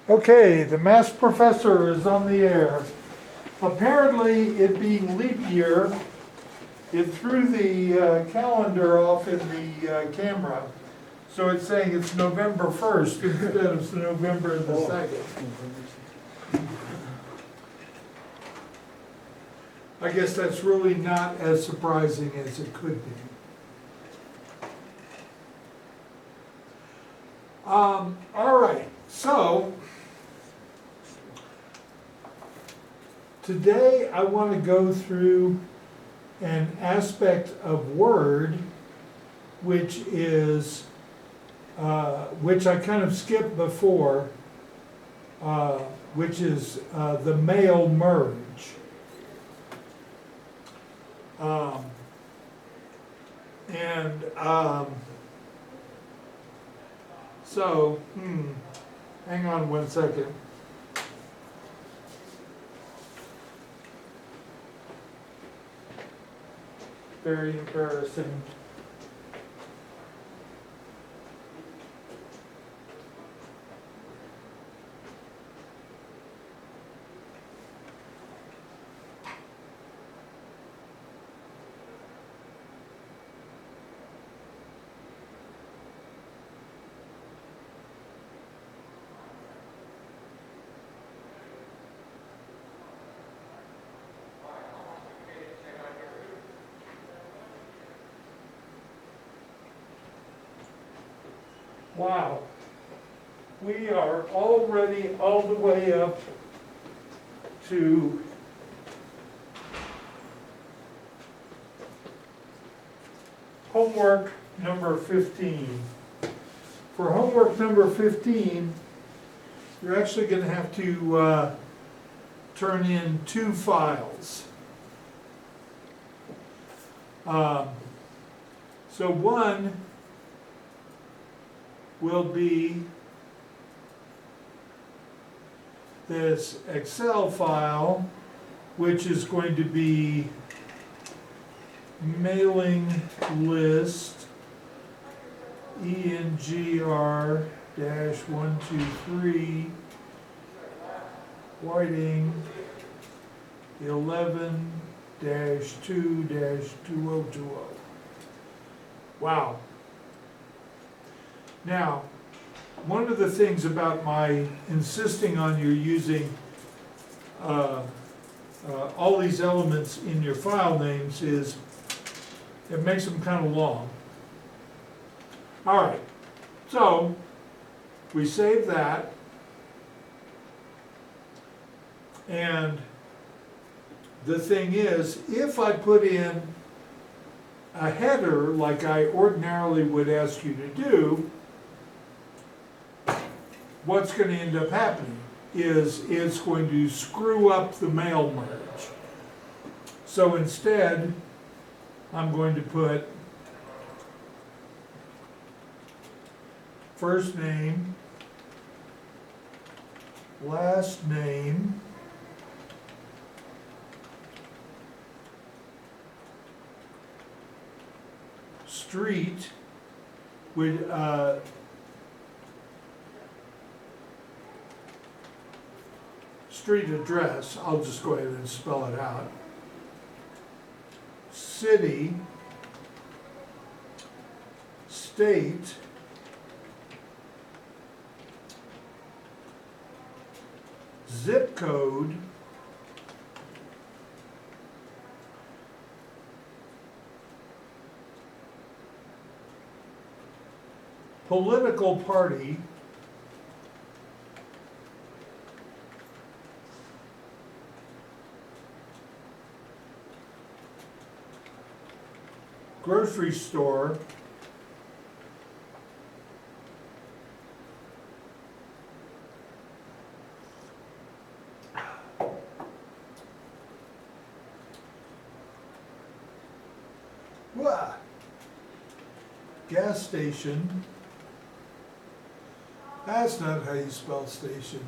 Okay, the math professor is on the air. Apparently, it being leap year, it threw the calendar off in the camera. So it's saying it's November 1st instead of November the 2nd. I guess that's really not as surprising as it could be. All right, so today I want to go through an aspect of Word which is, which I kind of skipped before, which is the mail merge. So, hang on one second. Very embarrassing. Wow, we are already all the way up to homework number 15. For homework number 15, you're actually going to have to turn in 2 files. So one will be this Excel file, which is going to be mailing list ENGR-123 Whiting 11-2-2020. Wow. Now, one of the things about my insisting on you using all these elements in your file names is it makes them kind of long. All right, so we save that, and the thing is, if I put in a header like I ordinarily would ask you to do, what's going to end up happening is it's going to screw up the mail merge. So instead, I'm going to put first name, last name, street with street address, I'll just go ahead and spell it out. City, state, zip code, political party, grocery store, gas station. That's not how you spell station.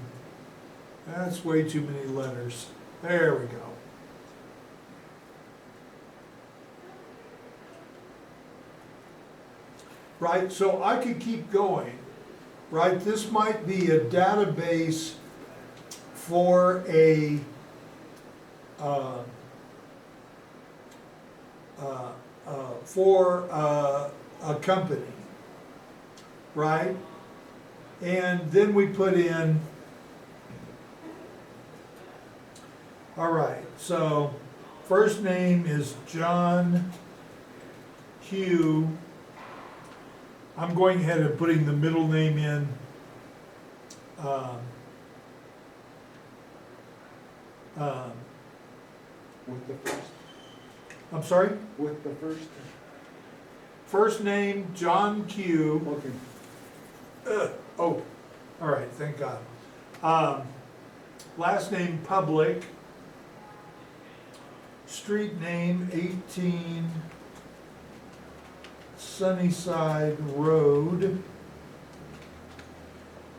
That's way too many letters. There we go. Right, so I could keep going right? This might be a database for a a company, right? And then we put in, all right, so first name is John Q. I'm going ahead and putting the middle name in. With the first, I'm sorry? with the first, First name, John Q. okay. Oh, all right, thank God. Last name, Public. Street name, 18 Sunnyside Road.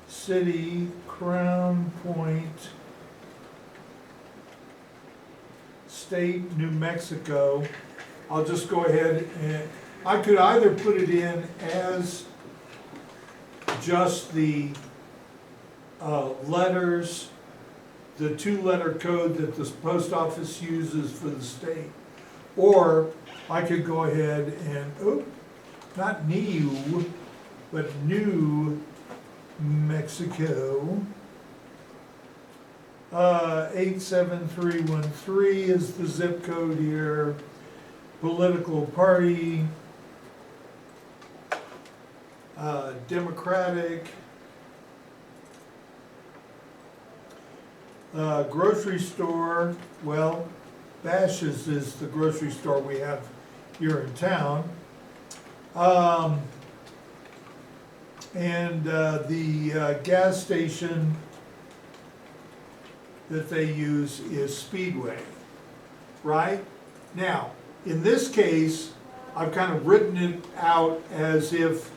City, Crown Point. State, New Mexico. I'll just go ahead and, I could either put it in as just the letters, the 2-letter code that the post office uses for the state. Or I could go ahead and, not New, but New Mexico. 87313 is the zip code here. Political party, Democratic. Grocery store, well, Bash's is the grocery store we have here in town. And the gas station that they use is Speedway, right? Now, in this case, I've kind of written it out as if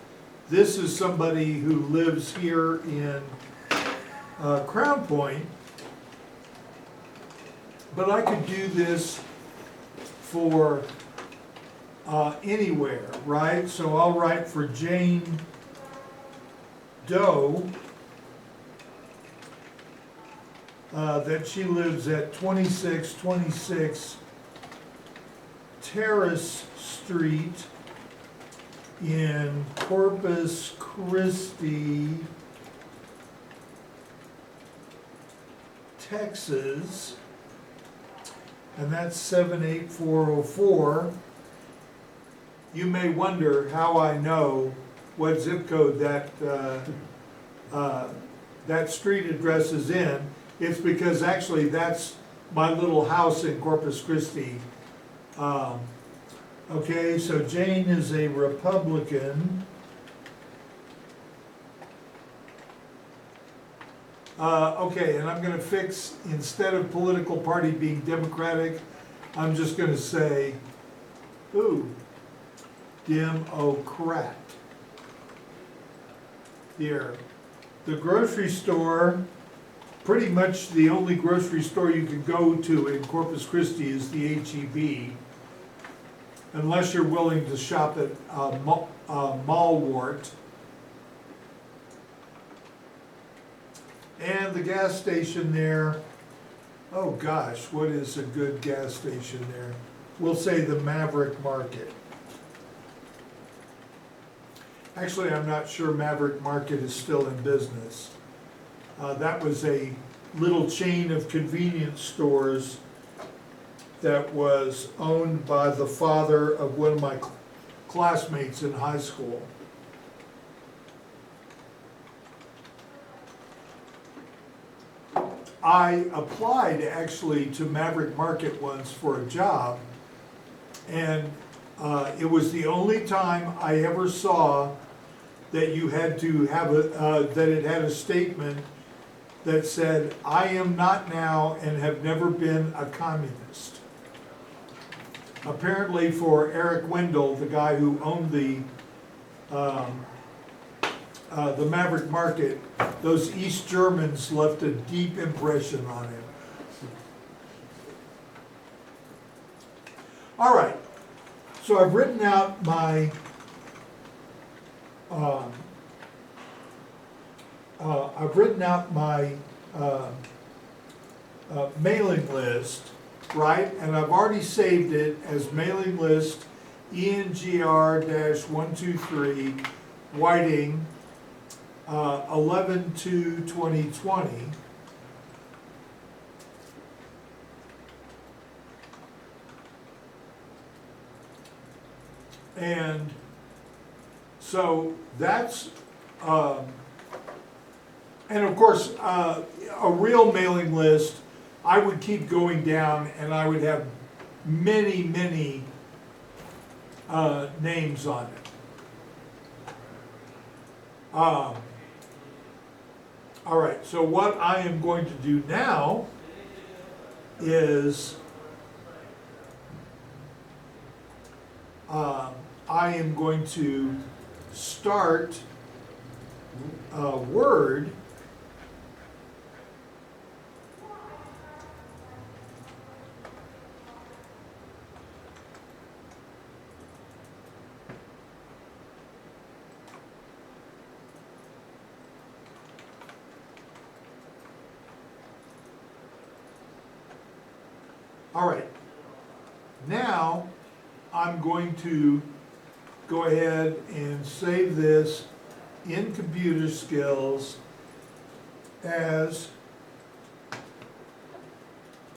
this is somebody who lives here in Crown Point, but I could do this for anywhere, right? So I'll write for Jane Doe that she lives at 2626 Terrace Street in Corpus Christi, Texas, and that's 78404. You may wonder how I know what zip code that street address is in. It's because actually that's my little house in Corpus Christi. Okay, so Jane is a Republican. Okay, and I'm gonna fix, instead of political party being Democratic, I'm just gonna say, Democrat. Here. The grocery store, pretty much the only grocery store you can go to in Corpus Christi is the H-E-B, unless you're willing to shop at Mallwart. And the gas station there, oh gosh, what is a good gas station there? We'll say the Maverick Market. Actually, I'm not sure Maverick Market is still in business. That was a little chain of convenience stores that was owned by the father of one of my classmates in high school. I applied actually to Maverick Market once for a job, and it was the only time I ever saw that you had to have that it had a statement that said, "I am not now and have never been a communist." Apparently for Eric Wendell, the guy who owned the Maverick Market, those East Germans left a deep impression on him. All right, so I've written out my I've written out my mailing list, right? And I've already saved it as mailing list ENGR-123 Whiting 11/2/2020. And so that's, and of course, a real mailing list, I would keep going down and I would have many, many names on it. All right, so what I am going to do now is I am going to start Word. All right, now I'm going to go ahead and save this in Computer Skills as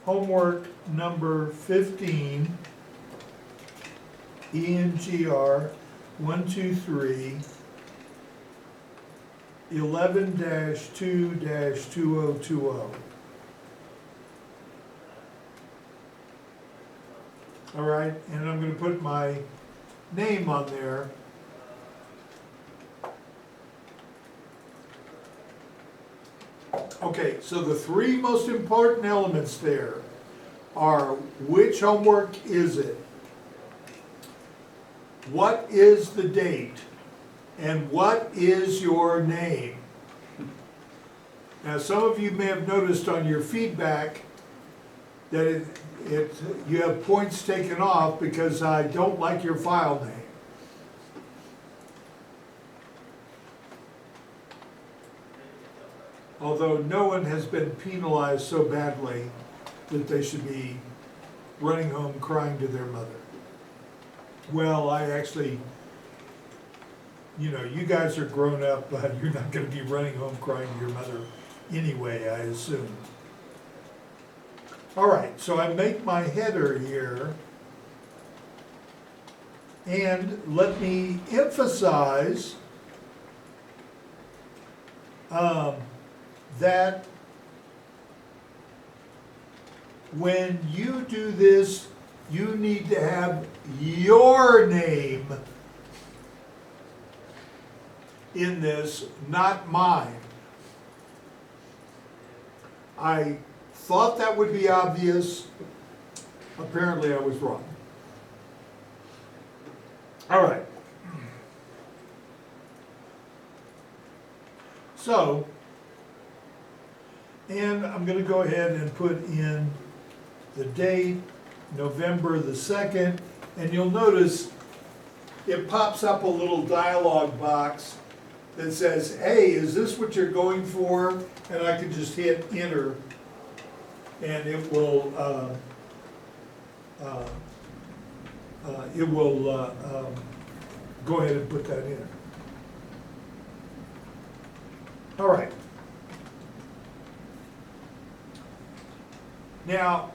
homework number 15, ENGR 123 11-2-2020. All right, and I'm going to put my name on there. Okay, so the three most important elements there are: which homework is it? What is the date? And what is your name? Now, some of you may have noticed on your feedback that you have points taken off because I don't like your file name. Although no one has been penalized so badly that they should be running home crying to their mother. Well, I actually, you know, you guys are grown up, but you're not going to be running home crying to your mother anyway, I assume. All right, so I make my header here, and let me emphasize that when you do this, you need to have your name in this, not mine. I thought that would be obvious. Apparently I was wrong. All right. So, and I'm going to go ahead and put in the date, November the 2nd, and you'll notice it pops up a little dialog box that says, hey, is this what you're going for? And I can just hit enter, and it will go ahead and put that in. All right. Now,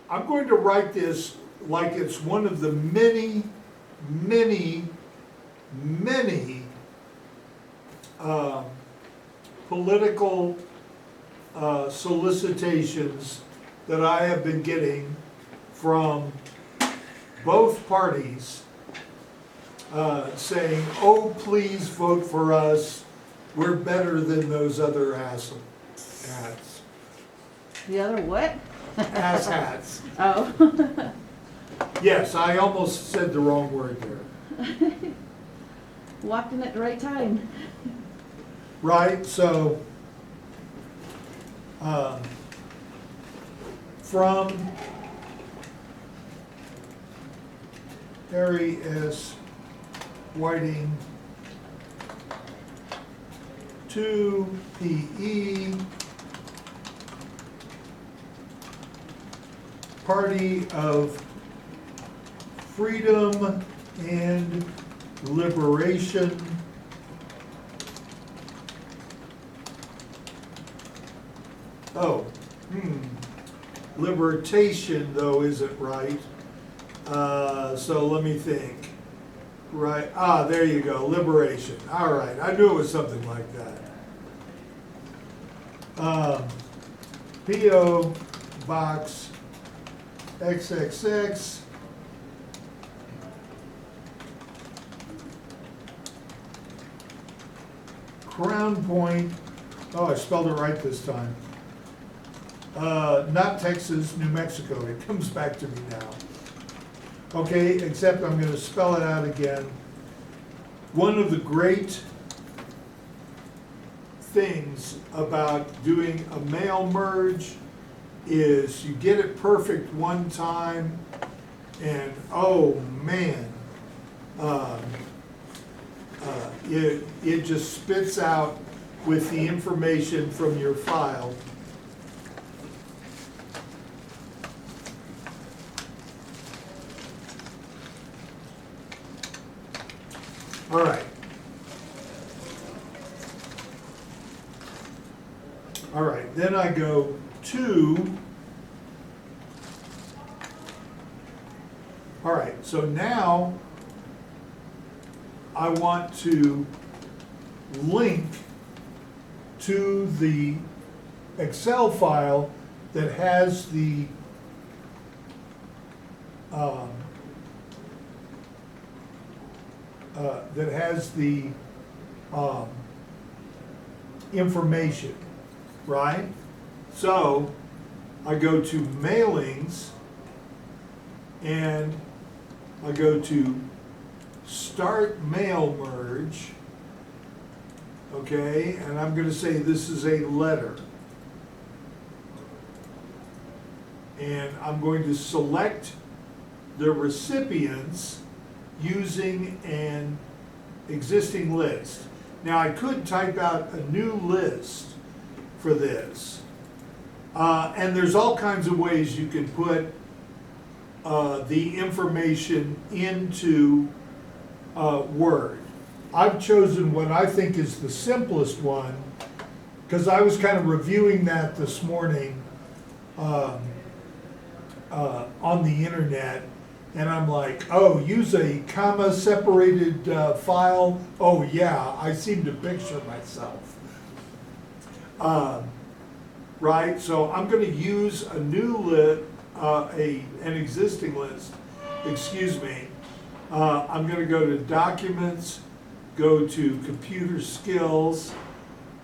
I'm going to write this like it's one of the many, many, many political solicitations that I have been getting from both parties saying, oh, please vote for us. We're better than those other hats. The other what? Ass hats. Oh. Yes, I almost said the wrong word there. Walked in at the right time. Right, so from Harry S. Whiting 2PE, Party of Freedom and Liberation. Oh, libertation though isn't right. So let me think. Right, there you go, liberation. All right, I knew it was something like that. P.O. Box XXX. Crown Point, oh, I spelled it right this time. Not Texas, New Mexico, it comes back to me now. Okay, except I'm gonna spell it out again. One of the great things about doing a mail merge is you get it perfect one time, and oh man, it just spits out with the information from your file. All right. All right, then I go to, all right, so now I want to link to the Excel file that has the information, right? So I go to mailings and I go to start mail merge, okay, and I'm going to say this is a letter. And I'm going to select the recipients using an existing list. Now I could type out a new list for this. And there's all kinds of ways you can put the information into Word. I've chosen what I think is the simplest one because I was kind of reviewing that this morning on the internet, and I'm like, oh, use a comma separated file. Oh yeah, I seem to picture myself. Right, so I'm going to use a new an existing list. Excuse me. I'm going to go to Documents, go to Computer Skills,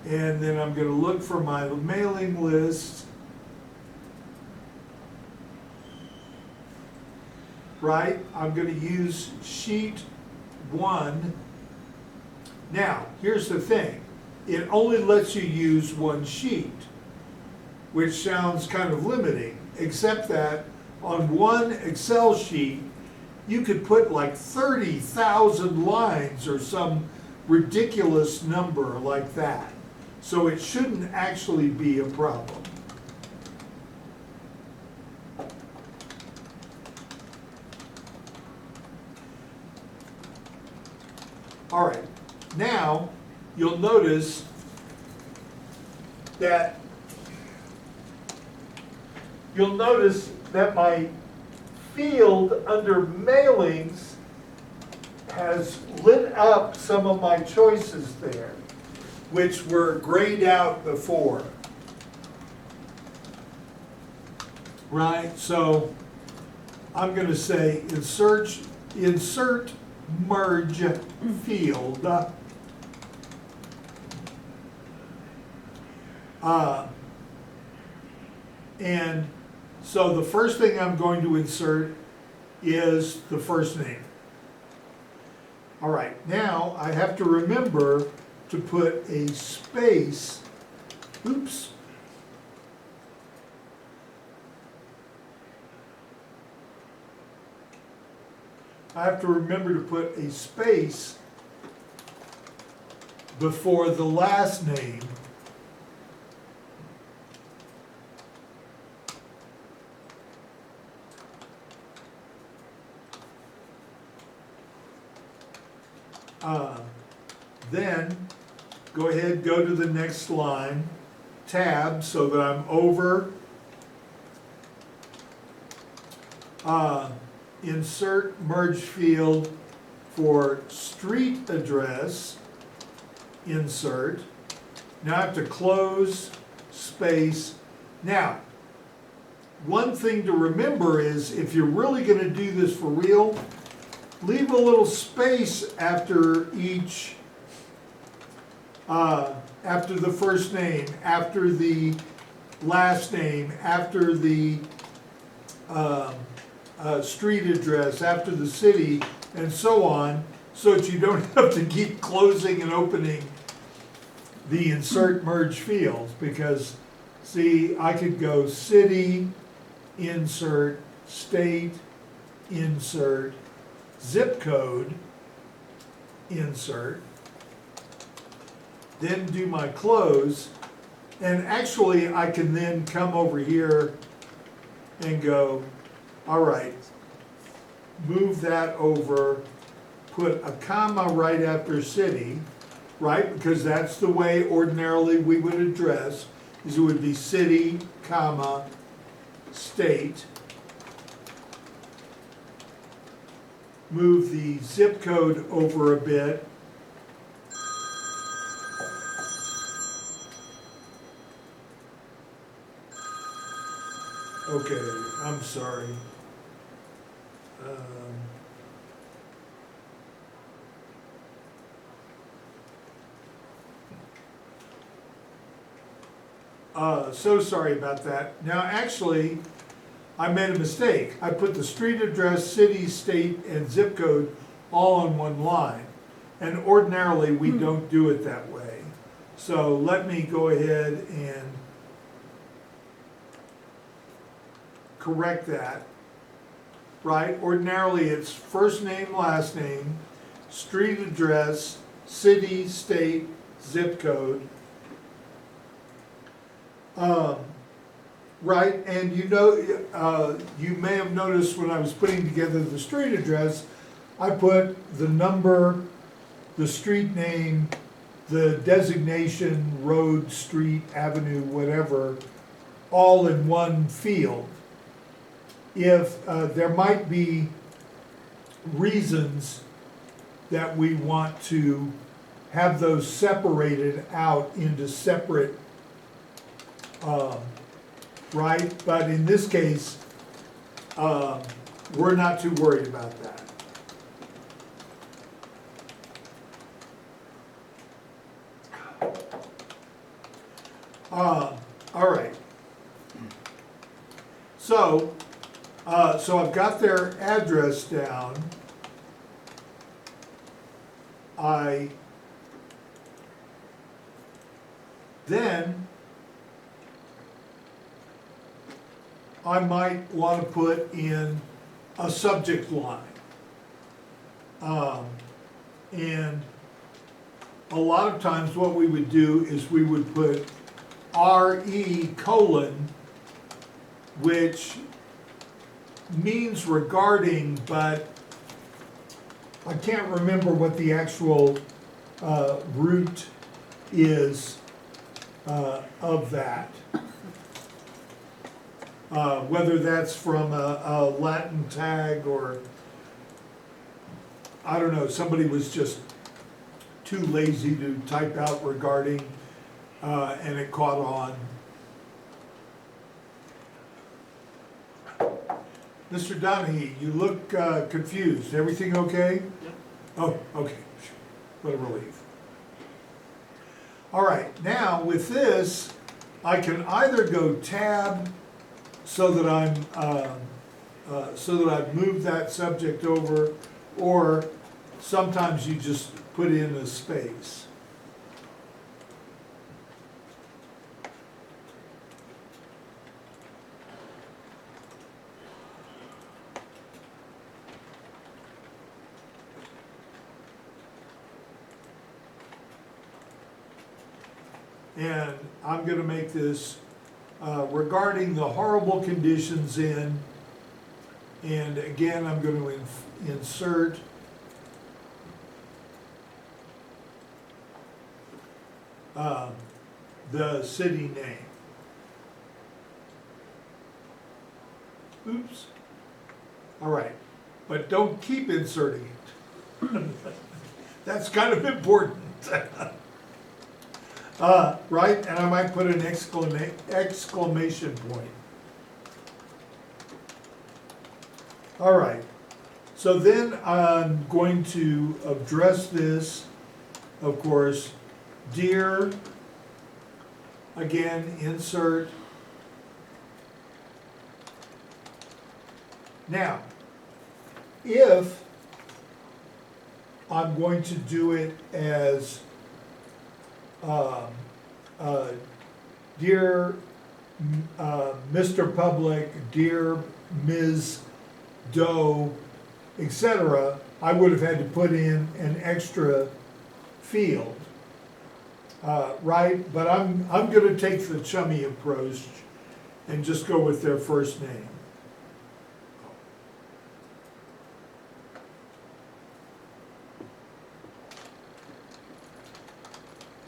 and then I'm going to look for my mailing list. Right, I'm going to use Sheet 1. Now, here's the thing. It only lets you use one sheet, which sounds kind of limiting, except that on one Excel sheet, you could put like 30,000 lines or some ridiculous number like that. So it shouldn't actually be a problem. All right, now you'll notice that my field under mailings has lit up some of my choices there, which were grayed out before. Right, so I'm going to say insert merge field. And so the first thing I'm going to insert is the first name. All right, now I have to remember to put a space. Oops. I have to remember to put a space before the last name. Then go ahead, go to the next line, tab, so that I'm over. Insert merge field for street address, insert. Now I have to close, space. Now, one thing to remember is if you're really gonna do this for real, leave a little space after each, after the first name, after the last name, after the street address, after the city, and so on, so that you don't have to keep closing and opening the insert merge fields. Because, see, I could go city, insert, state, insert, zip code, insert, then do my close, and actually I can then come over here and go, all right, move that over, put a comma right after city, right? Because that's the way ordinarily we would address, is it would be city, comma, state. Move the zip code over a bit. Okay, I'm sorry. So sorry about that. Now, actually, I made a mistake. I put the street address, city, state, and zip code all on one line. And ordinarily, we don't do it that way. So let me go ahead and correct that. Right? Ordinarily, it's first name, last name, street address, city, state, zip code. Right, and you know, you may have noticed when I was putting together the street address, I put the number, the street name, the designation, road, street, avenue, whatever, all in one field. If there might be reasons that we want to have those separated out into separate right? But in this case, we're not too worried about that. All right. So I've got their address down. Then I might want to put in a subject line. And a lot of times what we would do is we would put RE colon, which means regarding, but I can't remember what the actual root is of that. Whether that's from a Latin tag or, I don't know, somebody was just too lazy to type out regarding, and it caught on. Mr. Donahue, you look confused. Everything okay? Yep. Oh, okay. What a relief. All right, now with this, I can either go tab so that I've moved that subject over, or sometimes you just put in a space. And I'm gonna make this regarding the horrible conditions in, and again, I'm gonna insert the city name. Oops. All right, but don't keep inserting it. That's kind of important. Right, and I might put an exclamation point. All right, so then I'm going to address this, of course, dear, again, insert. Now, if I'm going to do it as dear Mr. Public, dear Ms. Doe, etc., I would have had to put in an extra field, right? But I'm going to take the chummy approach and just go with their first name.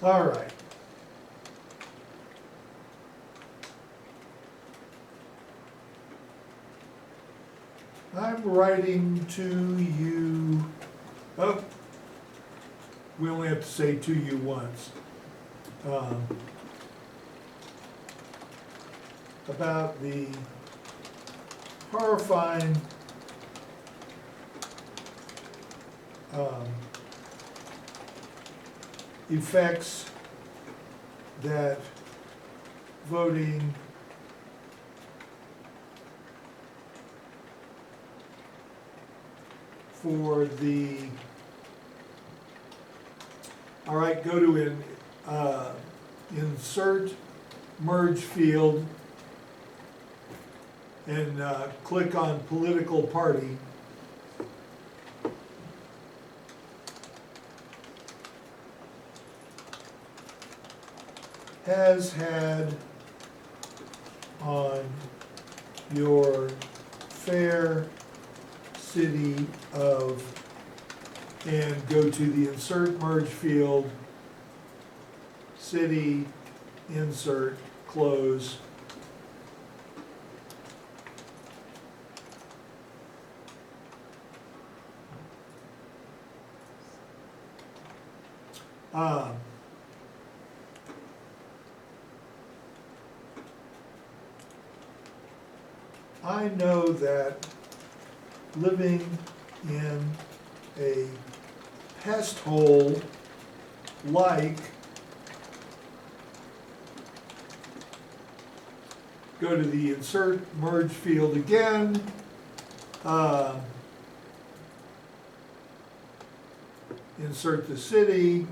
All right. I'm writing to you, oh, we only have to say to you once. About the horrifying effects that voting for the, all right, go to insert merge field and click on political party. Has had on your fair city of, and go to the insert merge field, city, insert, close. I know that living in a pest hole like, go to the insert merge field again, insert the city,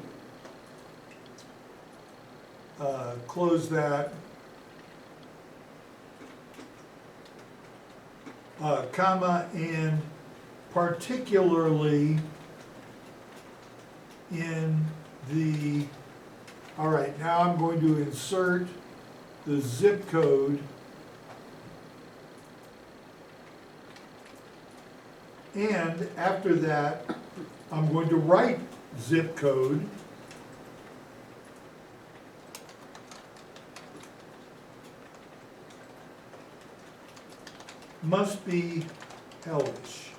close that, comma, and particularly in the, all right, now I'm going to insert the zip code and after that I'm going to write zip code must be hellish.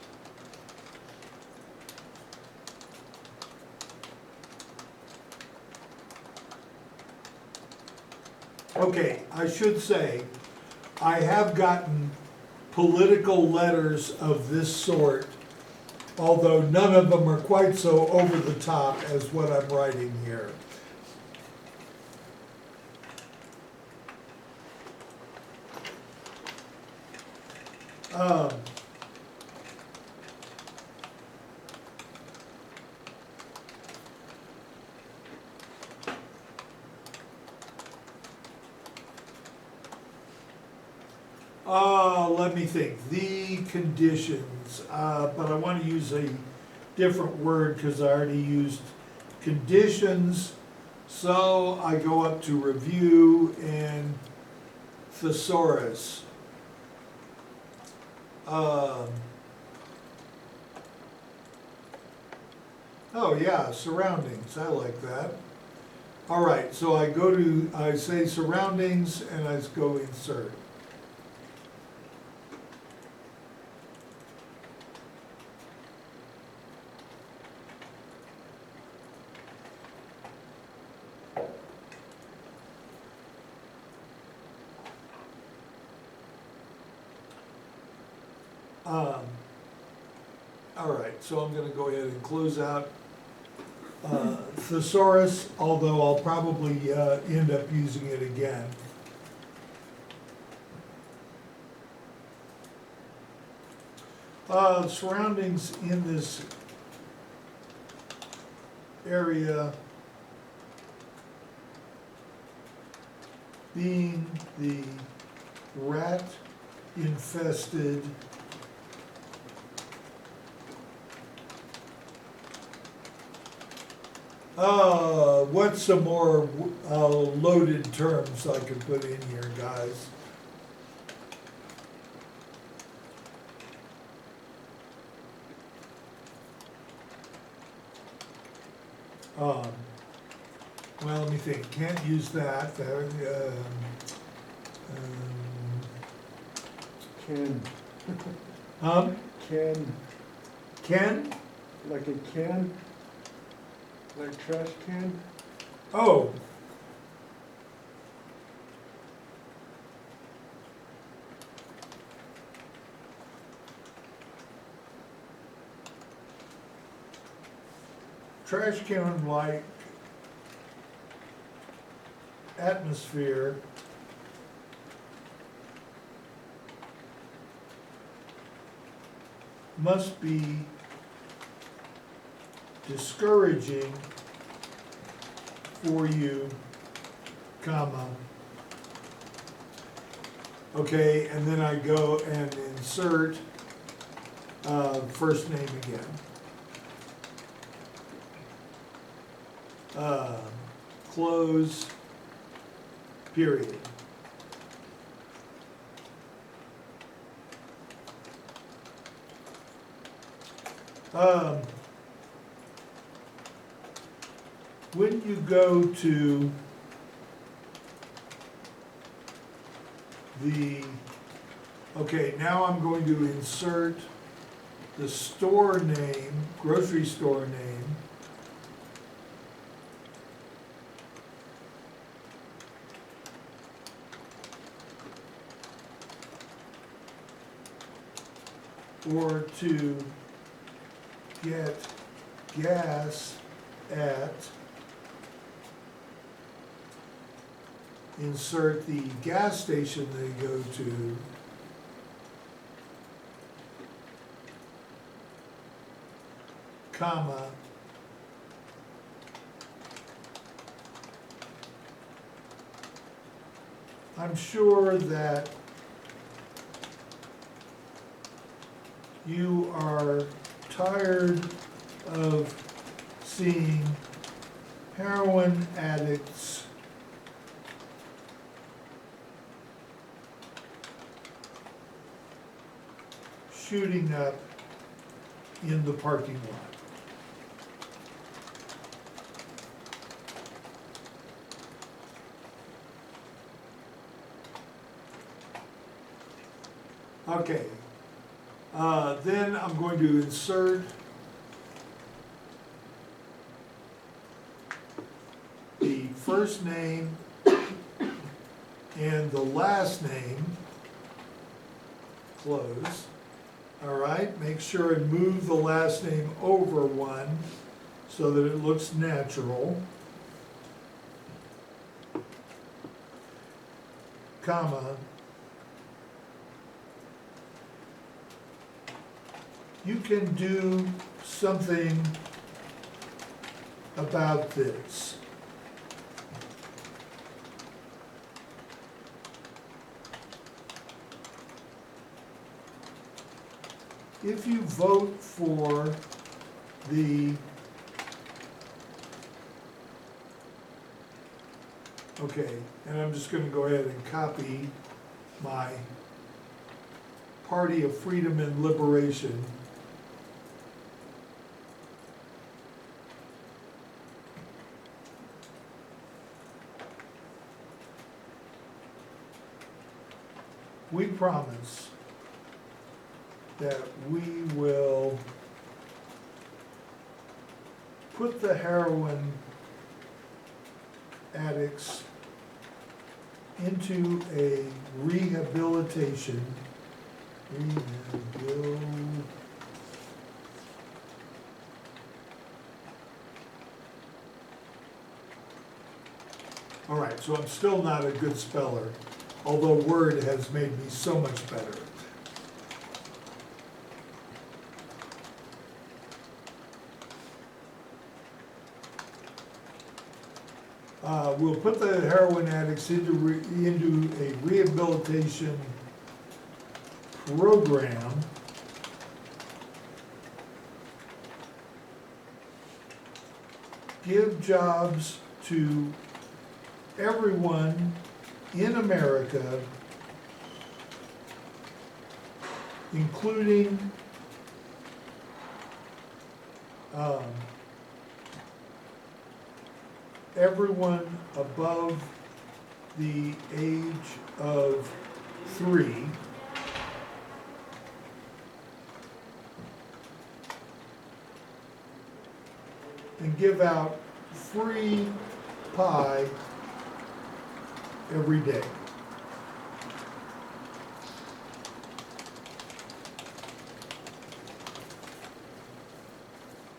Okay, I should say, I have gotten political letters of this sort, although none of them are quite so over the top as what I'm writing here. Let me think. The conditions, but I want to use a different word because I already used conditions So I go up to review and thesaurus. Oh yeah, surroundings, I like that. All right, so I say surroundings and I go insert. All right, so I'm gonna go ahead and close out thesaurus, although I'll probably end up using it again. Surroundings in this area being the rat infested what's some more loaded terms I could put in here, guys? Well, let me think. Can't use that. Can, Um, can, Ken? like a can, like trash can? Oh. Trash can like atmosphere must be discouraging for you, comma. Okay, and then I go and insert first name again. Close, period. When you go to okay, now I'm going to insert the store name, grocery store name. Or to get gas at, insert the gas station they go to, comma, I'm sure that you are tired of seeing heroin addicts shooting up in the parking lot. Okay. Then I'm going to insert the first name and the last name, close. All right, make sure and move the last name over one so that it looks natural, comma. You can do something about this. If you vote for the Okay, and I'm just gonna go ahead and copy my Party of Freedom and Liberation. We promise that we will put the heroin addicts into a rehabilitation. All right, so I'm still not a good speller, although Word has made me so much better. We'll put the heroin addicts into a rehabilitation program give jobs to everyone in America, including everyone above the age of 3. And give out free pie every day.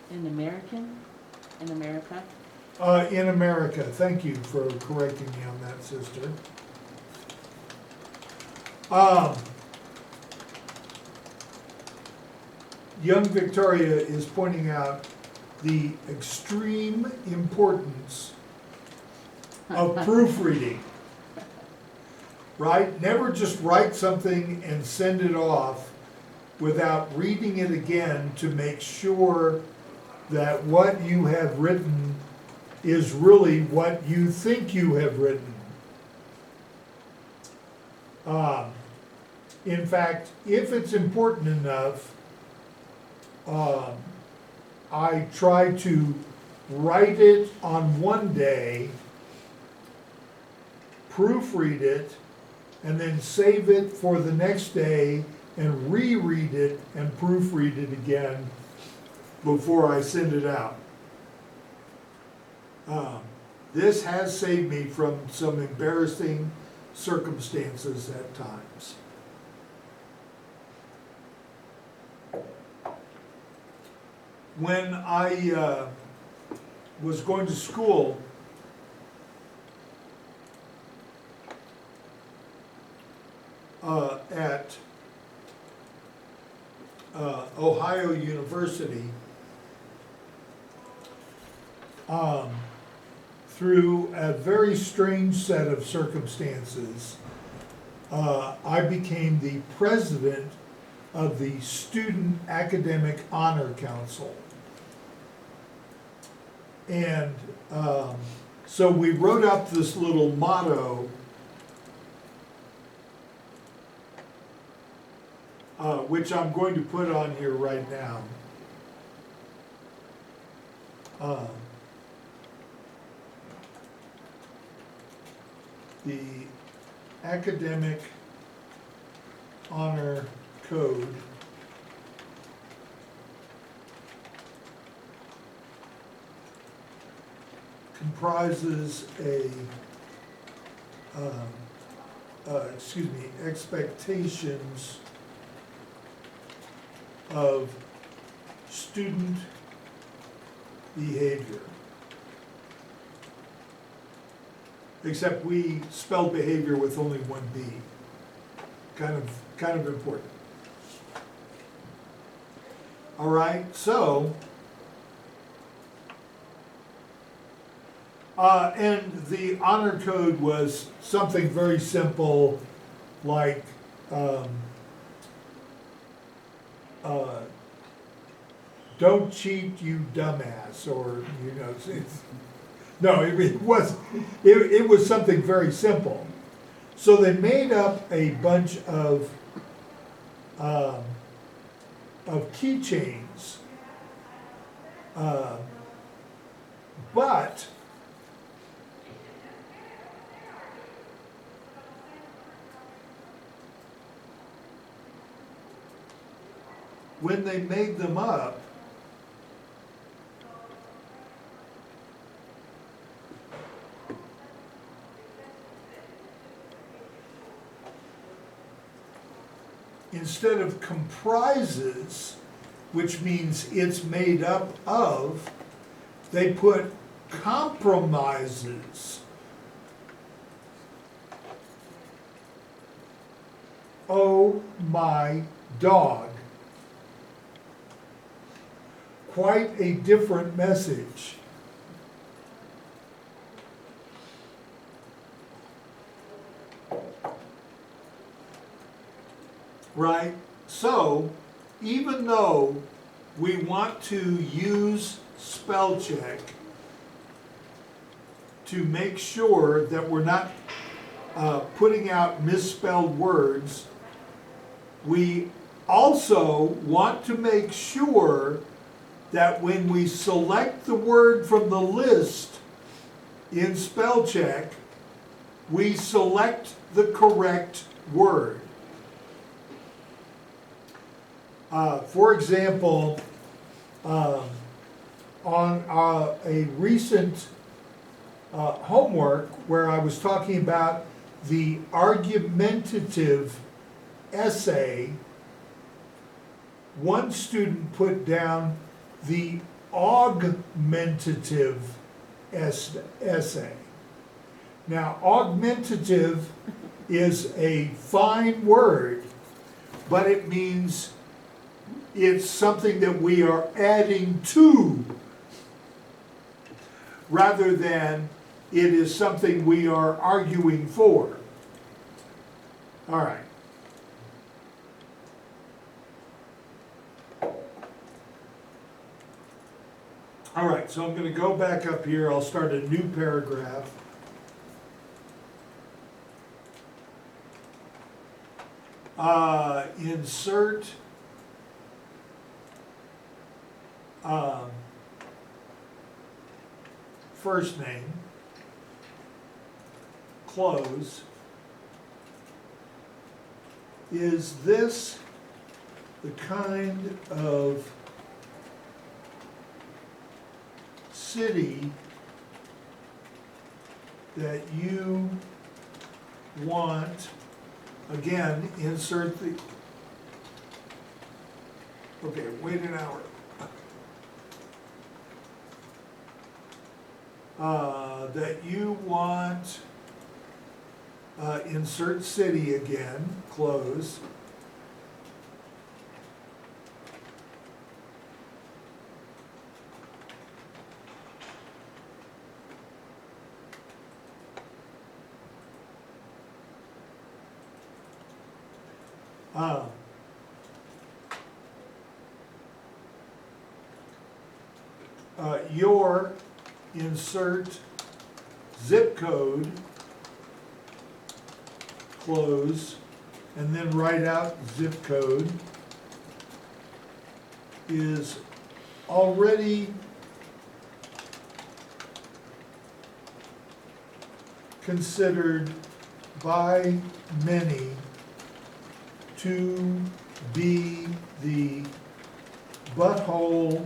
In America? In America, thank you for correcting me on that, sister. Young Victoria is pointing out the extreme importance of proofreading. Right? Never just write something and send it off without reading it again to make sure that what you have written is really what you think you have written. In fact, if it's important enough, I try to write it on one day, proofread it, and then save it for the next day and reread it and proofread it again before I send it out. This has saved me from some embarrassing circumstances at times. When I was going to school, at Ohio University, through a very strange set of circumstances, I became the president of the Student Academic Honor Council. And so we wrote up this little motto, which I'm going to put on here right now. The Academic Honor Code comprises expectations of student behavior. Except we spelled behavior with only one B. Kind of important. All right, so, and the honor code was something very simple, like don't cheat, you dumbass, or No, it was something very simple. So they made up a bunch of keychains. But when they made them up, instead of comprises, which means it's made up of, they put compromises. Oh my dog. Quite a different message. Right? So, even though we want to use spell check to make sure that we're not putting out misspelled words, we also want to make sure that when we select the word from the list in spell check, we select the correct word. For example, on a recent homework where I was talking about the argumentative essay, one student put down the augmentative essay. Now, augmentative is a fine word, but it means it's something that we are adding to, rather than it is something we are arguing for. All right. All right, so I'm going to go back up here. I'll start a new paragraph. Insert first name, close. Is this the kind of city that you want? Again, insert the, okay, wait an hour. That you want, insert city again, close. Your insert zip code, close, and then write out zip code, is already considered by many to be the butthole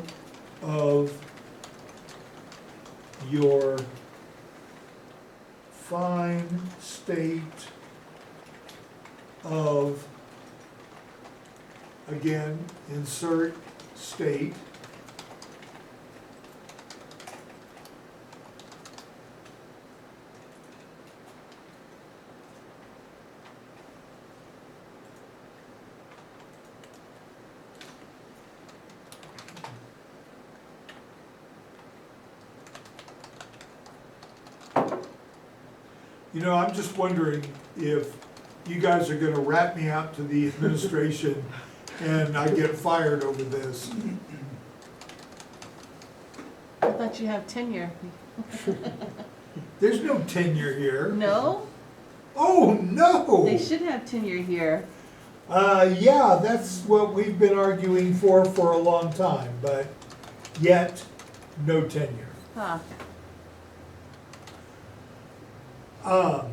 of your fine state of, again, insert state, you know, I'm just wondering if you guys are gonna rat me out to the administration and I get fired over this. I thought you have tenure. There's no tenure here. No? Oh, no! They should have tenure here. Yeah, that's what we've been arguing for a long time, but yet, no tenure. Huh. Um,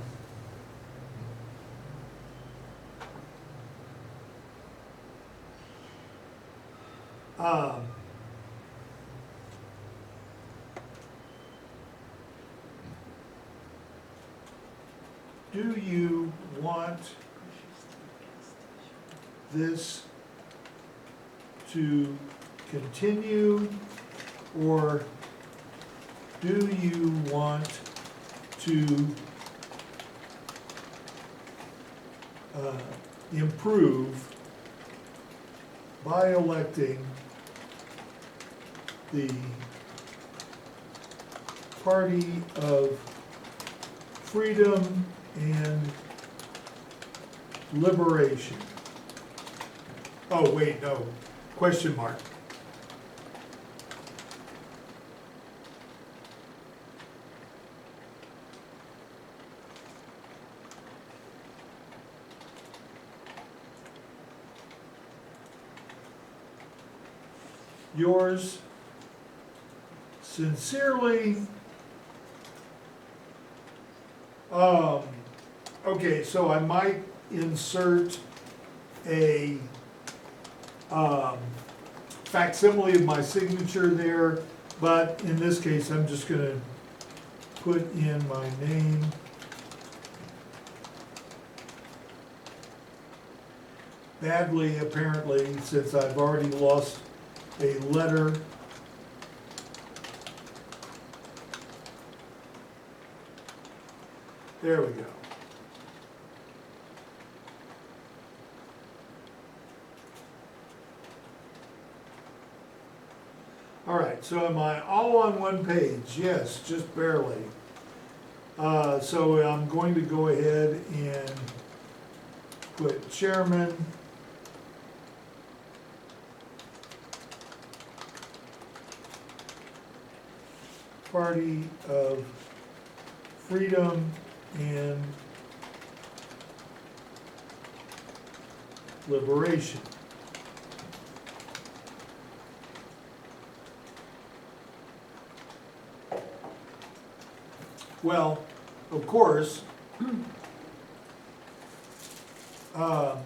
um, do you want this to continue, or do you want to improve by electing the party of freedom and liberation? Oh, wait, no, question mark. Yours sincerely. Okay, so I might insert a facsimile of my signature there, but in this case, I'm just gonna put in my name. Badly, apparently, since I've already lost a letter. There we go. All right, so am I all on one page? Yes, just barely. So I'm going to go ahead and put chairman. Party of Freedom and Liberation. Well, of course, I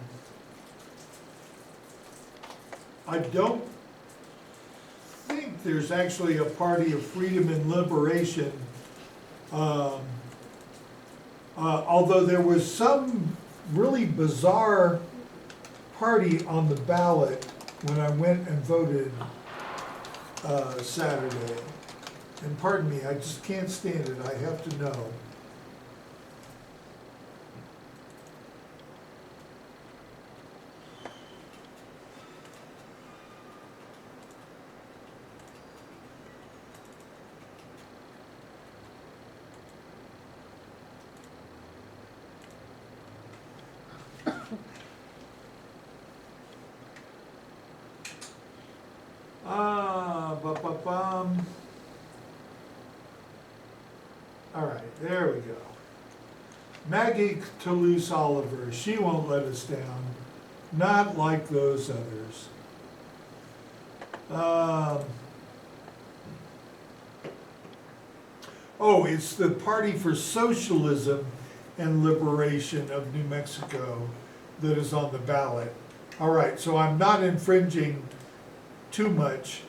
don't think there's actually a party of freedom and liberation, although there was some really bizarre party on the ballot when I went and voted Saturday. And pardon me, I just can't stand it, I have to know. Ba-ba-bum. All right, there we go. Maggie Toulouse Oliver, she won't let us down. Not like those others. Oh, it's the Party for Socialism and Liberation of New Mexico that is on the ballot. All right, so I'm not infringing too much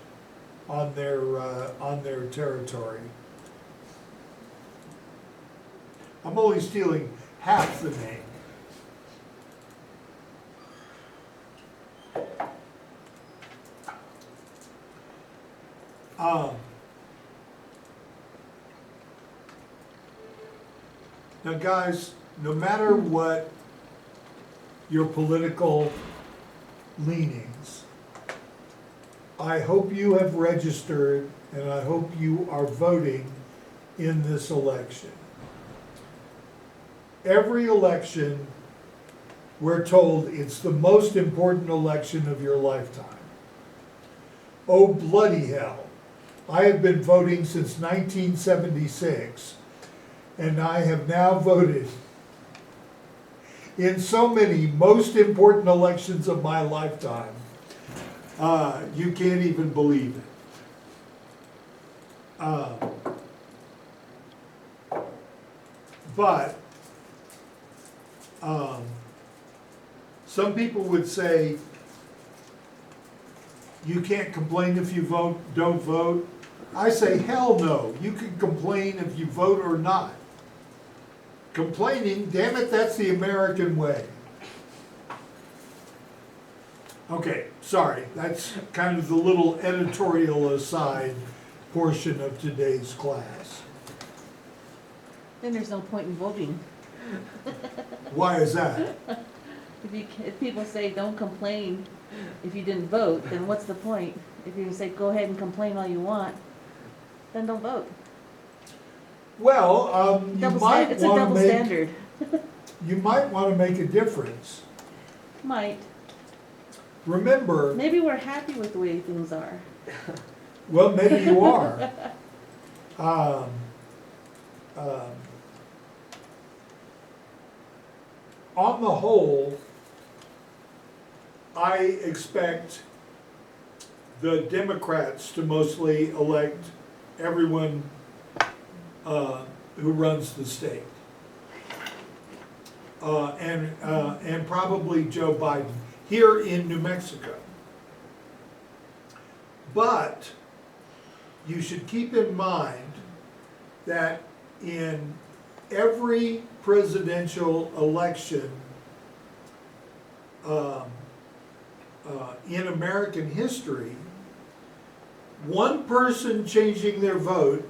on their territory. I'm only stealing half the name. Now guys, no matter what your political leanings, I hope you have registered and I hope you are voting in this election. Every election, we're told it's the most important election of your lifetime. Oh, bloody hell. I have been voting since 1976, and I have now voted in so many most important elections of my lifetime. You can't even believe it. But some people would say, you can't complain if you don't vote. I say, hell no. You can complain if you vote or not. Complaining, damn it, that's the American way. Okay, sorry, that's kind of the little editorial aside portion of today's class. Then there's no point in voting. Why is that? If people say don't complain if you didn't vote, then what's the point? If you say go ahead and complain all you want, then don't vote. Well, It's a double standard. you might want to make a difference. Might. Remember, Maybe we're happy with the way things are. well, maybe you are. Um, on the whole, I expect the Democrats to mostly elect everyone who runs the state. And probably Joe Biden here in New Mexico. But you should keep in mind that in every presidential election in American history, one person changing their vote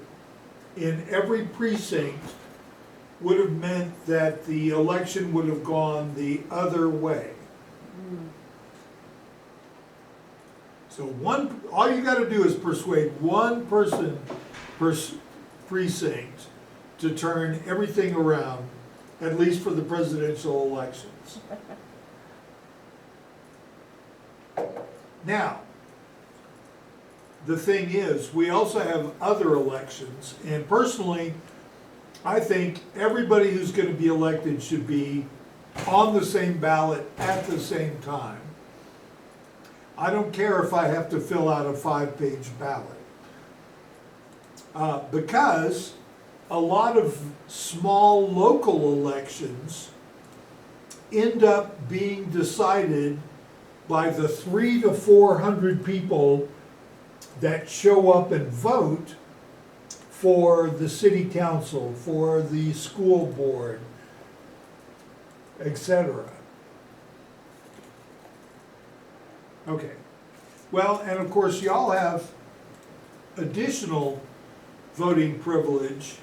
in every precinct would have meant that the election would have gone the other way. So all you gotta do is persuade one person per precinct to turn everything around, at least for the presidential elections. Now, the thing is, we also have other elections, and personally, I think everybody who's going to be elected should be on the same ballot at the same time. I don't care if I have to fill out a 5-page ballot. Because a lot of small local elections end up being decided by the 300 to 400 people that show up and vote for the city council, for the school board, etc. Okay. Well, and of course, y'all have additional voting privilege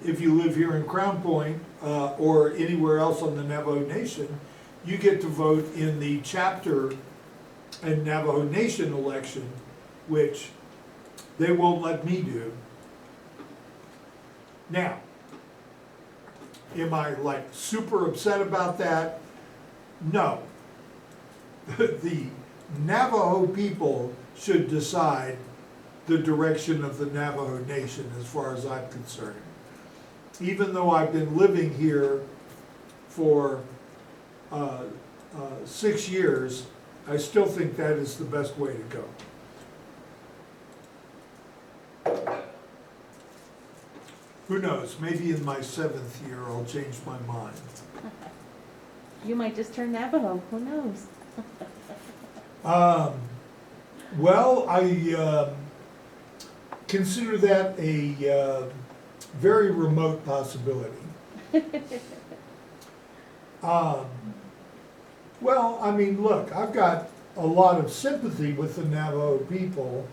if you live here in Crown Point or anywhere else on the Navajo Nation. You get to vote in the chapter and Navajo Nation election, which they won't let me do. Now, am I like super upset about that? No. The Navajo people should decide the direction of the Navajo Nation as far as I'm concerned. Even though I've been living here for 6 years, I still think that is the best way to go. Who knows, maybe in my 7th year I'll change my mind. You might just turn Navajo, who knows? Well, I consider that a very remote possibility. Well, I mean, look, I've got a lot of sympathy with the Navajo people,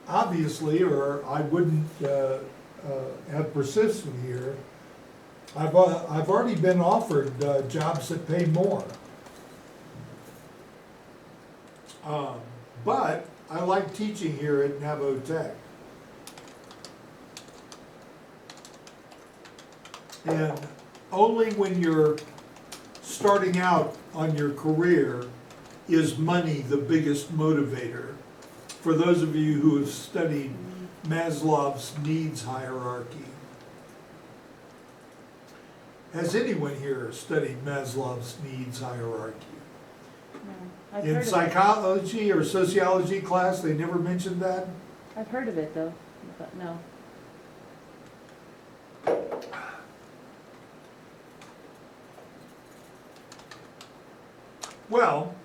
obviously, or I wouldn't have persisted here. I've already been offered jobs that pay more. But I like teaching here at Navajo Tech. And only when you're starting out on your career is money the biggest motivator. for those of you who have studied Maslow's needs hierarchy. Has anyone here studied Maslow's needs hierarchy? No. I've In heard of it. psychology or sociology class, they never mentioned that? I've heard of it though, but no. Well,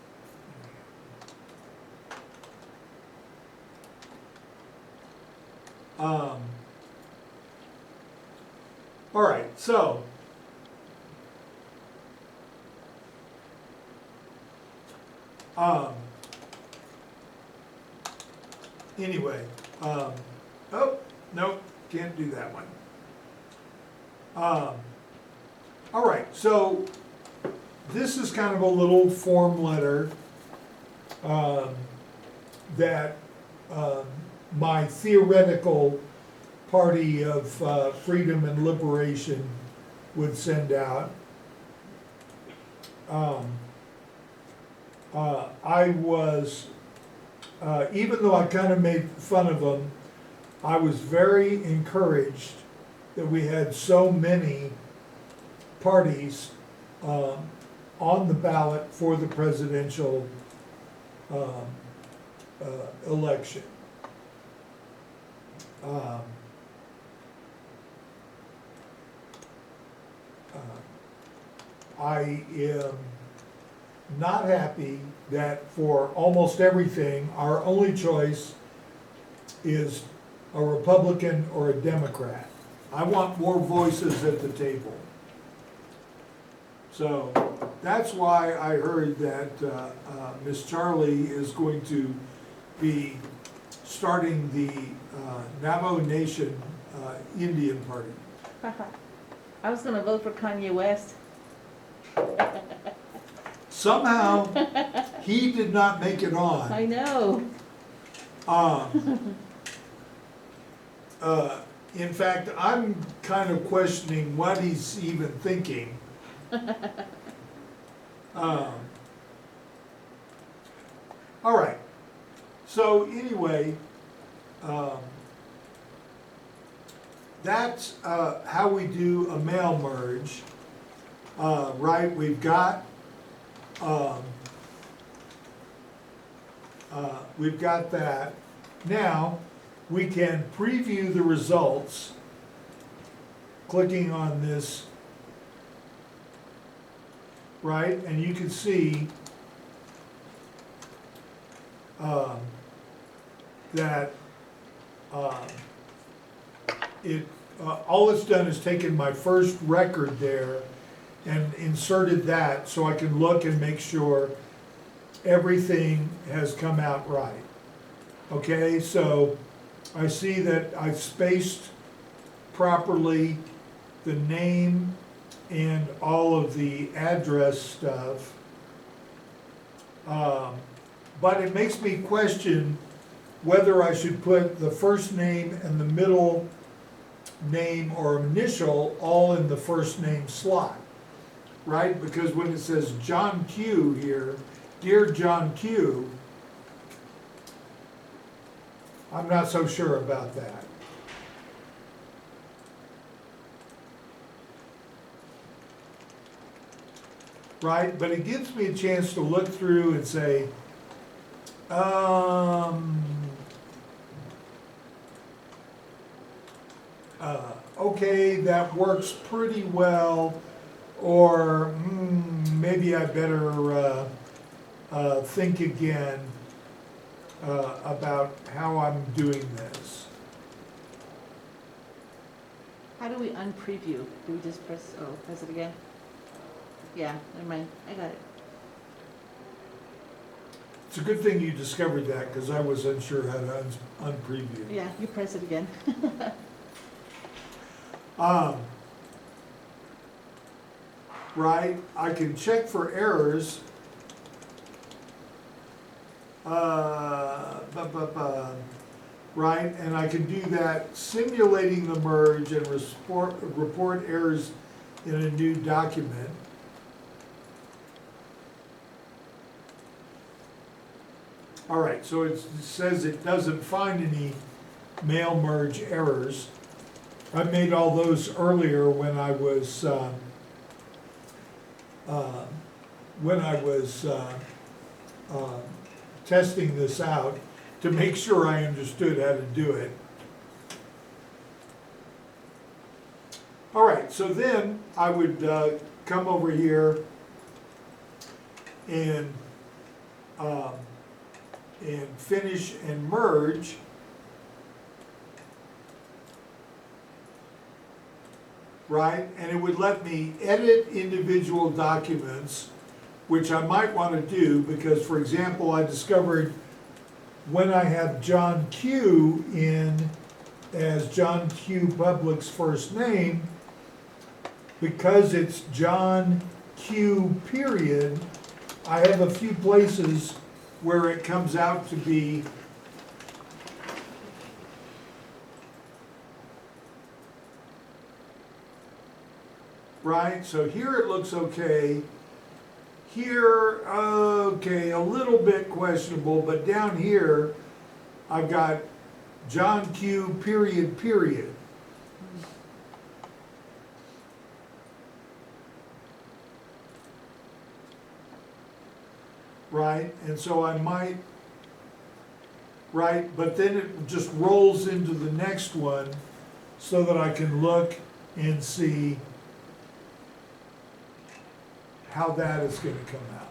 all right, so anyway, oh, no, can't do that one. All right, so this is kind of a little form letter that my theoretical party of freedom and liberation would send out. I was, even though I kind of made fun of them, I was very encouraged that we had so many parties on the ballot for the presidential election. I am not happy that for almost everything, our only choice is a Republican or a Democrat. I want more voices at the table. So that's why I heard that Miss Charlie is going to be starting the Navajo Nation Indian Party. I was gonna vote for Kanye West. Somehow, he did not make it on. I know. In fact, I'm kind of questioning what he's even thinking. All right. So anyway, that's how we do a mail merge. Right, we've got that. Now, we can preview the results clicking on this, right? And you can see that all it's done is taken my first record there and inserted that so I can look and make sure everything has come out right. Okay, so I see that I've spaced properly the name and all of the address stuff. But it makes me question whether I should put the first name and the middle name or initial all in the first name slot, right? Because when it says John Q here, Dear John Q, I'm not so sure about that. Right, but it gives me a chance to look through and say, okay, that works pretty well, or maybe I better think again about how I'm doing this. How do we unpreview? Do we just press it again? Yeah, never mind, I got it. It's a good thing you discovered that, because I was unsure how to unpreview. Yeah, you press it again. Right, I can check for errors. Right, and I can do that simulating the merge and report errors in a new document. All right, so it says it doesn't find any mail merge errors. I made all those earlier when I was testing this out to make sure I understood how to do it. All right, so then I would come over here and finish and merge. Right, and it would let me edit individual documents, which I might want to do because, for example, I discovered when I have John Q in as John Q. Public's first name, because it's John Q. period, I have a few places where it comes out to be right, so here it looks okay. Here, okay, a little bit questionable, but down here, I've got John Q. period, period. Right, and so I might, right, but then it just rolls into the next one so that I can look and see how that is going to come out.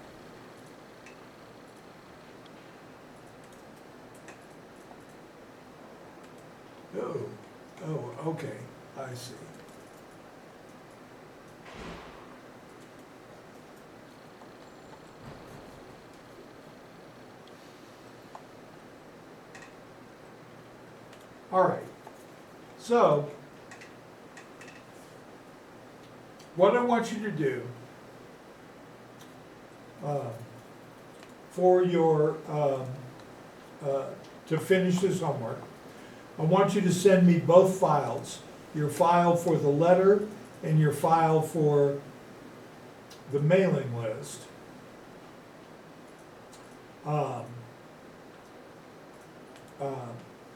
Oh, okay, I see. All right, so what I want you to do for your, to finish this homework, I want you to send me both files, your file for the letter and your file for the mailing list.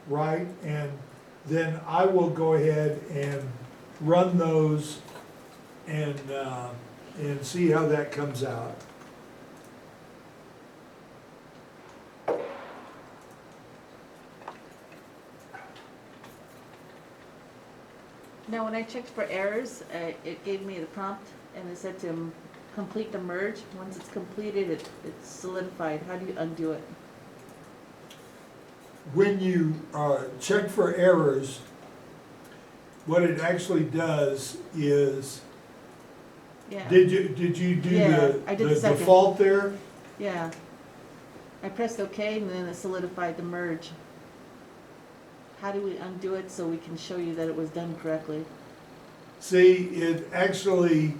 Right, and then I will go ahead and run those and see how that comes out. Now, when I checked for errors, it gave me the prompt and it said to complete the merge. Once it's completed, it's solidified. How do you undo it? When you check for errors, what it actually does is, Yeah. did you do Yeah, I did the the second. default there? Yeah. I pressed OK and then it solidified the merge. How do we undo it so we can show you that it was done correctly? See, it actually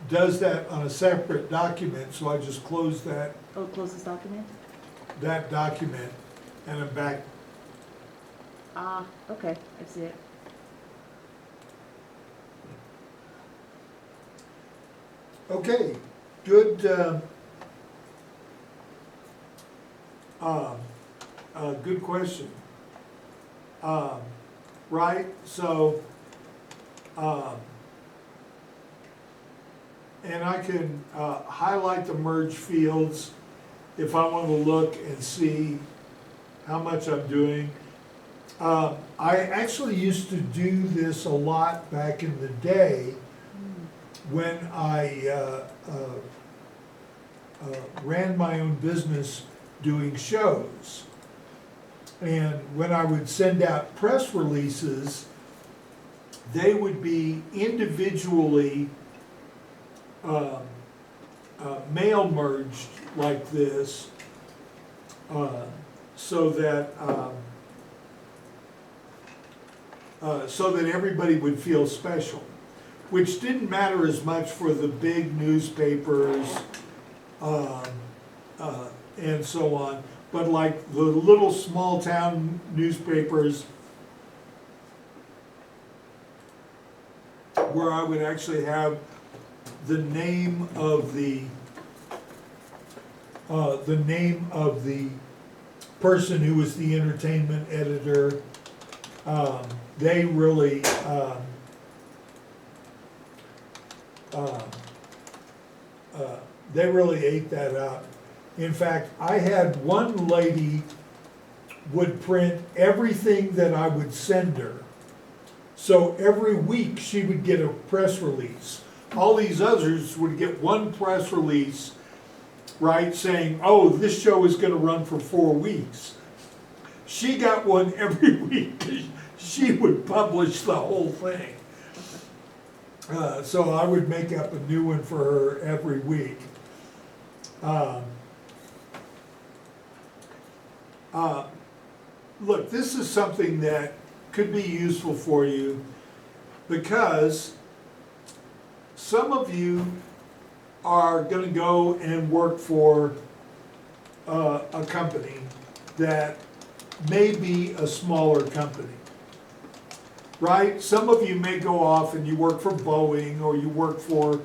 does that on a separate document, so I just close that Oh, close this document? document and I'm back. Ah, okay, I see it. Okay, good. Good question. Right, so, and I can highlight the merge fields if I want to look and see how much I'm doing. I actually used to do this a lot back in the day when I ran my own business doing shows. And when I would send out press releases, they would be individually mail merged like this, so that everybody would feel special, which didn't matter as much for the big newspapers and so on. But like the little small town newspapers, where I would actually have the name of the person who was the entertainment editor. They really, they really ate that up. In fact, I had one lady would print everything that I would send her. So every week she would get a press release. All these others would get one press release, right, saying, oh, this show is gonna run for 4 weeks. She got one every week. She would publish the whole thing. So I would make up a new one for her every week. Look, this is something that could be useful for you because some of you are going to go and work for a company that may be a smaller company, right? Some of you may go off and you work for Boeing or you work for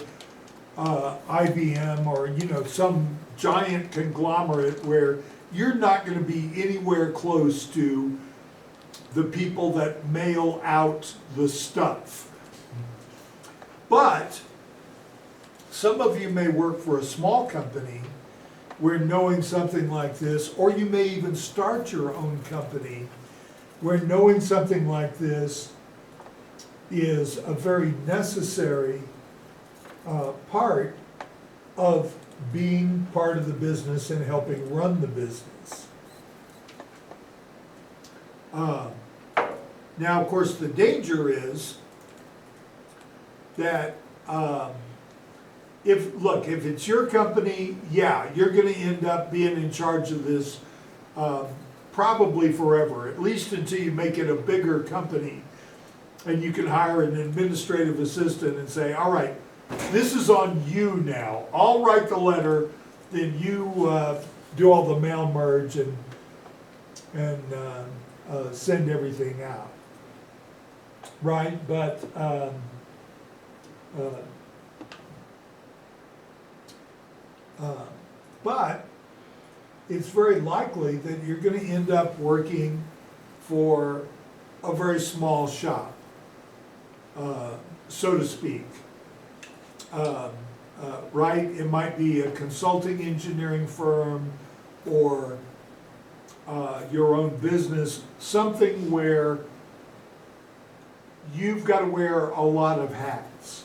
IBM or, you know, some giant conglomerate where you're not going to be anywhere close to the people that mail out the stuff. But some of you may work for a small company where knowing something like this, or you may even start your own company where knowing something like this is a very necessary part of being part of the business and helping run the business. Now, of course, the danger is that if it's your company, yeah, you're gonna end up being in charge of this probably forever, at least until you make it a bigger company and you can hire an administrative assistant and say, all right, this is on you now. I'll write the letter, then you do all the mail merge and send everything out, right? But it's very likely that you're going to end up working for a very small shop, so to speak. Right? It might be a consulting engineering firm or your own business, something where you've got to wear a lot of hats.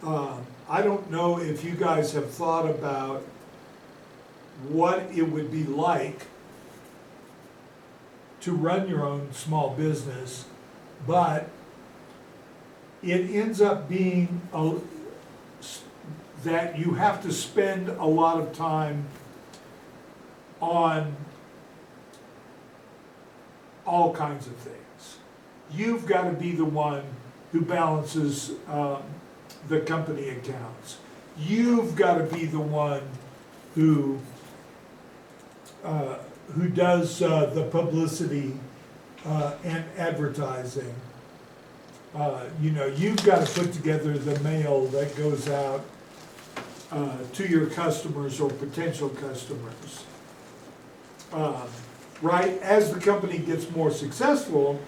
I don't know if you guys have thought about what it would be like to run your own small business, but it ends up being that you have to spend a lot of time on all kinds of things. You've got to be the one who balances the company accounts. You've got to be the one who does the publicity and advertising. You know, you've got to put together the mail that goes out to your customers or potential customers. Right? As the company gets more successful,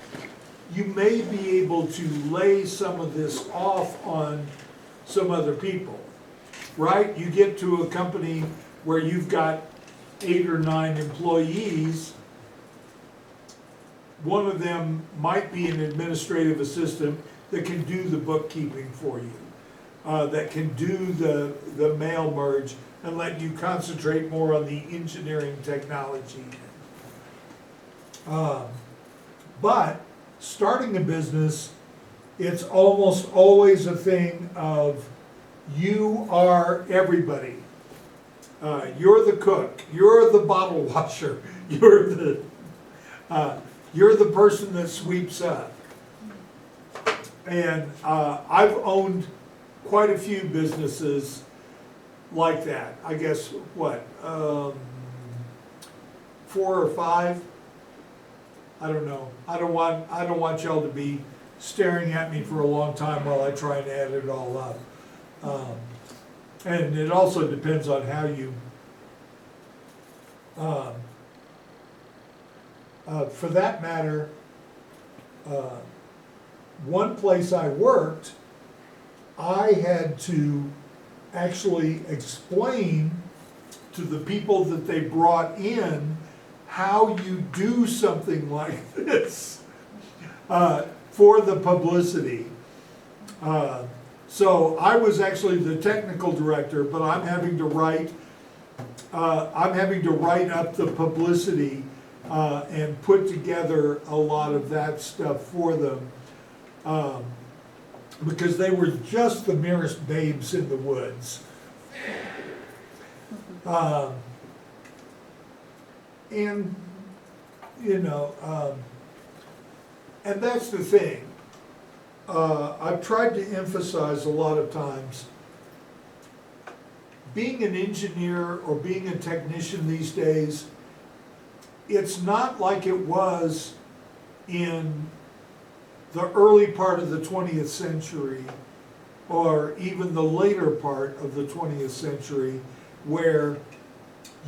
you may be able to lay some of this off on some other people. Right? You get to a company where you've got 8 or 9 employees. One of them might be an administrative assistant that can do the bookkeeping for you, that can do the mail merge and let you concentrate more on the engineering technology. But starting a business, it's almost always a thing of you are everybody. You're the cook, you're the bottle washer, you're the person that sweeps up. And I've owned quite a few businesses like that. I guess, 4 or 5? I don't know. I don't want y'all to be staring at me for a long time while I try and add it all up. And it also depends on how you for that matter, one place I worked, I had to actually explain to the people that they brought in how you do something like this for the publicity. So I was actually the technical director, but I'm having to write up the publicity and put together a lot of that stuff for them. Because they were just the merest babes in the woods. And, you know, and that's the thing. I've tried to emphasize a lot of times, being an engineer or being a technician these days, it's not like it was in the early part of the 20th century, or even the later part of the 20th century, where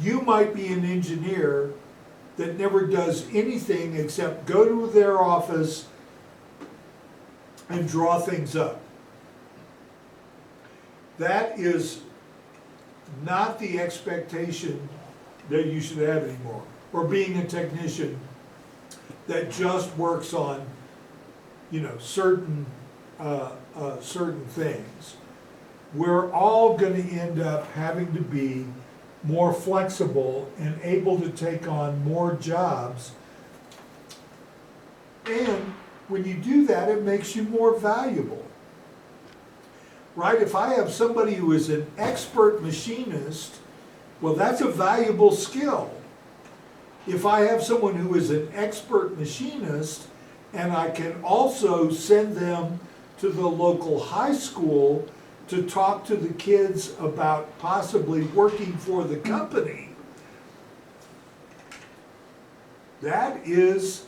you might be an engineer that never does anything except go to their office and draw things up. That is not the expectation that you should have anymore. Or being a technician that just works on, you know, certain things. We're all going to end up having to be more flexible and able to take on more jobs. And when you do that, it makes you more valuable. Right? If I have somebody who is an expert machinist, well, that's a valuable skill. If I have someone who is an expert machinist, and I can also send them to the local high school to talk to the kids about possibly working for the company, that is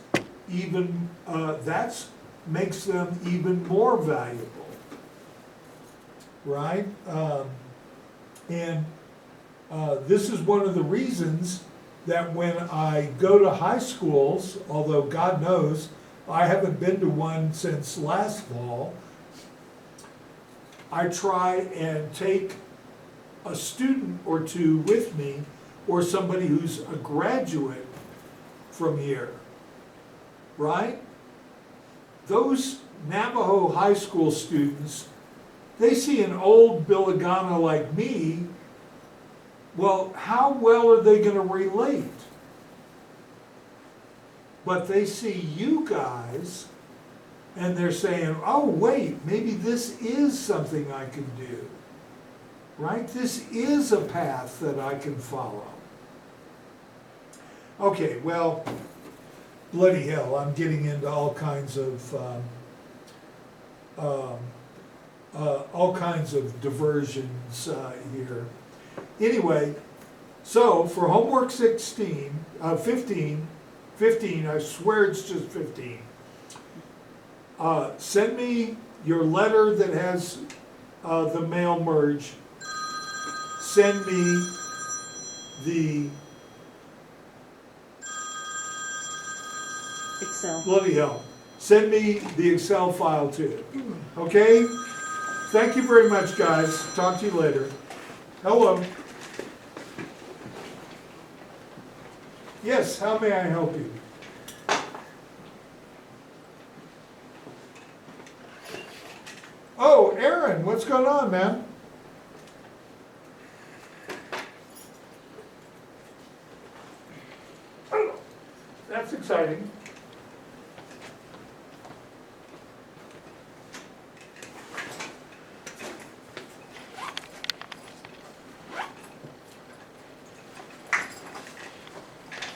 even, that makes them even more valuable, right? And this is one of the reasons that when I go to high schools, although God knows I haven't been to one since last fall, I try and take a student or two with me, or somebody who's a graduate from here, right? Those Navajo high school students, they see an old Billigana like me, well, how well are they going to relate? But they see you guys, and they're saying, oh wait, maybe this is something I can do, right? This is a path that I can follow. Okay, well, bloody hell, I'm getting into all kinds of diversions here. Anyway, so for homework 15, I swear it's just 15. Send me your letter that has the mail merge. Send me the Excel. bloody hell. Send me the Excel file too. Okay? Thank you very much, guys. Talk to you later. Hello. Yes, how may I help you? Oh, Aaron, what's going on, man? That's exciting.